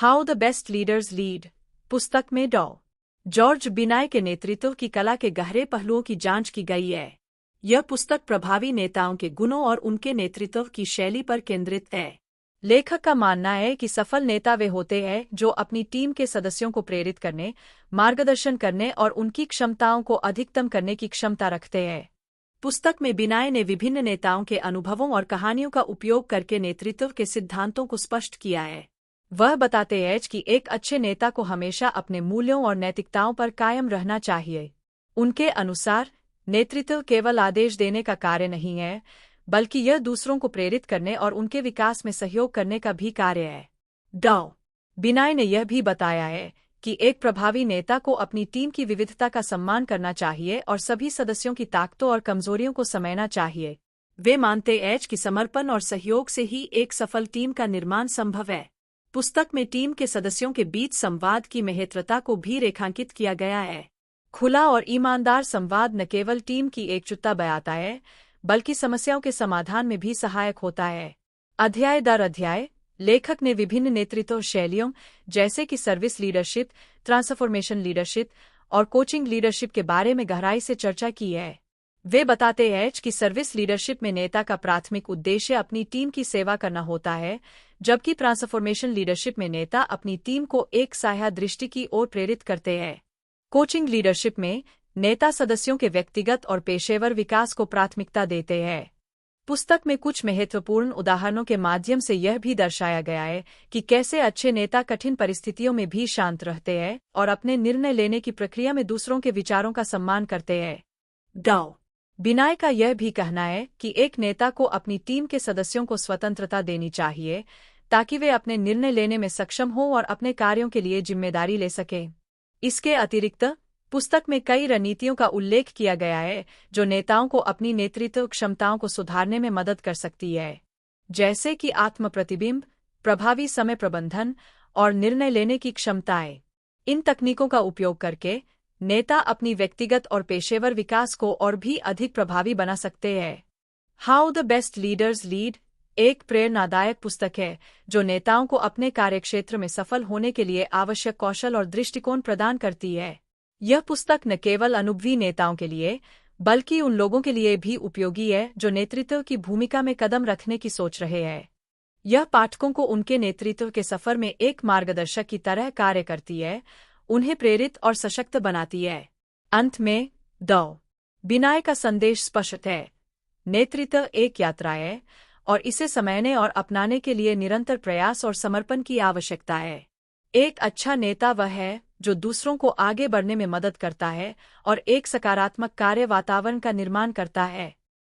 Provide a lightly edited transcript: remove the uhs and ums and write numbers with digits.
How the best leaders lead पुस्तक में डॉ. जॉर्ज बिनाय के नेतृत्व की कला के गहरे पहलुओं की जांच की गई है। यह पुस्तक प्रभावी नेताओं के गुणों और उनके नेतृत्व की शैली पर केंद्रित है। लेखक का मानना है कि सफल नेता वे होते हैं जो अपनी टीम के सदस्यों को प्रेरित करने, मार्गदर्शन करने और उनकी क्षमताओं को अधिकतम करने की क्षमता रखते हैं। पुस्तक में बिनाय ने विभिन्न नेताओं के अनुभवों और कहानियों का उपयोग करके नेतृत्व के सिद्धांतों को स्पष्ट किया है। वह बताते हैं कि एक अच्छे नेता को हमेशा अपने मूल्यों और नैतिकताओं पर कायम रहना चाहिए। उनके अनुसार नेतृत्व केवल आदेश देने का कार्य नहीं है, बल्कि यह दूसरों को प्रेरित करने और उनके विकास में सहयोग करने का भी कार्य है। डॉ. बिनाय ने यह भी बताया है कि एक प्रभावी नेता को अपनी टीम की विविधता का सम्मान करना चाहिए और सभी सदस्यों की ताकतों और कमजोरियों को समझना चाहिए। वे मानते हैं कि समर्पण और सहयोग से ही एक सफल टीम का निर्माण संभव है। पुस्तक में टीम के सदस्यों के बीच संवाद की महत्वता को भी रेखांकित किया गया है। खुला और ईमानदार संवाद न केवल टीम की एकजुटता बढ़ाता है, बल्कि समस्याओं के समाधान में भी सहायक होता है। अध्याय दर अध्याय लेखक ने विभिन्न नेतृत्व शैलियों जैसे कि सर्विस लीडरशिप, ट्रांसफॉर्मेशन लीडरशिप और कोचिंग लीडरशिप के बारे में गहराई से चर्चा की है। वे बताते हैं कि सर्विस लीडरशिप में नेता का प्राथमिक उद्देश्य अपनी टीम की सेवा करना होता है, जबकि ट्रांसफॉर्मेशन लीडरशिप में नेता अपनी टीम को एक साझा दृष्टि की ओर प्रेरित करते हैं। कोचिंग लीडरशिप में नेता सदस्यों के व्यक्तिगत और पेशेवर विकास को प्राथमिकता देते हैं। पुस्तक में कुछ महत्वपूर्ण उदाहरणों के माध्यम से यह भी दर्शाया गया है कि कैसे अच्छे नेता कठिन परिस्थितियों में भी शांत रहते हैं और अपने निर्णय लेने की प्रक्रिया में दूसरों के विचारों का सम्मान करते हैं। डॉ. बिनाय का यह भी कहना है कि एक नेता को अपनी टीम के सदस्यों को स्वतंत्रता देनी चाहिए ताकि वे अपने निर्णय लेने में सक्षम हों और अपने कार्यों के लिए जिम्मेदारी ले सकें। इसके अतिरिक्त पुस्तक में कई रणनीतियों का उल्लेख किया गया है जो नेताओं को अपनी नेतृत्व क्षमताओं को सुधारने में मदद कर सकती है, जैसे कि आत्म प्रतिबिंब, प्रभावी समय प्रबंधन और निर्णय लेने की क्षमताएं। इन तकनीकों का उपयोग करके नेता अपनी व्यक्तिगत और पेशेवर विकास को और भी अधिक प्रभावी बना सकते हैं। How the best leaders lead एक प्रेरणादायक पुस्तक है जो नेताओं को अपने कार्यक्षेत्र में सफल होने के लिए आवश्यक कौशल और दृष्टिकोण प्रदान करती है। यह पुस्तक न केवल अनुभवी नेताओं के लिए, बल्कि उन लोगों के लिए भी उपयोगी है जो नेतृत्व की भूमिका में कदम रखने की सोच रहे हैं। यह पाठकों को उनके नेतृत्व के सफर में एक मार्गदर्शक की तरह कार्य करती है, उन्हें प्रेरित और सशक्त बनाती है। अंत में डॉ. बिनाय का संदेश स्पष्ट है। नेतृत्व एक यात्रा है और इसे समझने और अपनाने के लिए निरंतर प्रयास और समर्पण की आवश्यकता है। एक अच्छा नेता वह है जो दूसरों को आगे बढ़ने में मदद करता है और एक सकारात्मक कार्य वातावरण का निर्माण करता है।